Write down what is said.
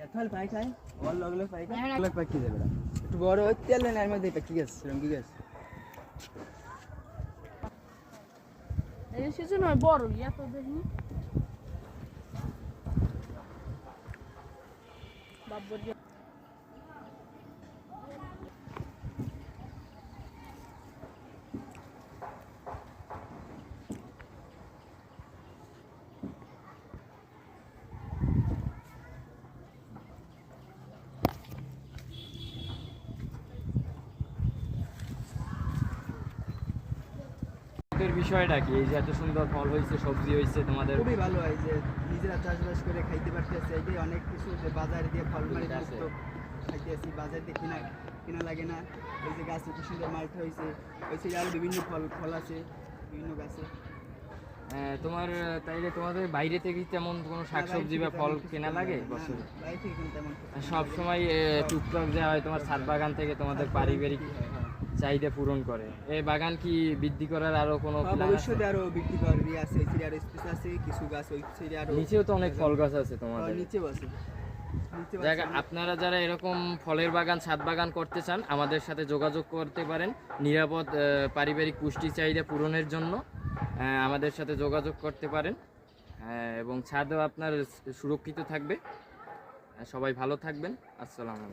এতল পাই খাই ওর লগলে পাই খাই লগ পাকি যাবে একটু বড় তেল এর মধ্যে পাকি গেছে রঙ্গি গেছে এই সিজন হয় বড় এত দেখি বাবুর বিষয়টা কি এই যে এত সুন্দর ফল হয়েছে সবজি হয়েছে তোমাদের খুবই ভালো হয় যে নিজেরা চাষবাস করে খাইতে পারতেছে এই যে অনেক কিছু যে বাজারে দিয়ে ফল মারি মুক্ত খাইতেছি বাজার দিয়ে কিনা লাগে না এই যে গাছে কি সুন্দর মালটা হয়েছে হয়েছে আরও বিভিন্ন ফল আছে বিভিন্ন গাছে তোমার তাইলে তোমাদের বাইরে থেকে তেমন কোনো শাকসবজি বা ফল কেনা লাগে বছরে বাইরে থেকে কিন্তু তেমন সব সময় টুকটাক যা হয় তোমার ছাদ বাগান থেকে তোমাদের পারিবারিক চাহিদা পূরণ করে এই বাগান কি বৃদ্ধি করার আরো কোনো প্ল্যান আছে ভবিষ্যতে আরো বৃদ্ধি করবি আছে এই সাইডে আরো স্পেস আছে কিছু গাছ ওই সাইডে আরো নিচেও তো অনেক ফল গাছ আছে তোমাদের নিচেও আছে জায়গা আপনারা যারা এরকম ফলের বাগান ছাদ বাগান করতে চান আমাদের সাথে যোগাযোগ করতে পারেন নিরাপদ পারিবারিক পুষ্টি চাহিদা পূরণের জন্য আমাদের সাথে যোগাযোগ করতে পারেন এবং ছাদও আপনার সুরক্ষিত থাকবে সবাই ভালো থাকবেন আসসালামু আলাইকুম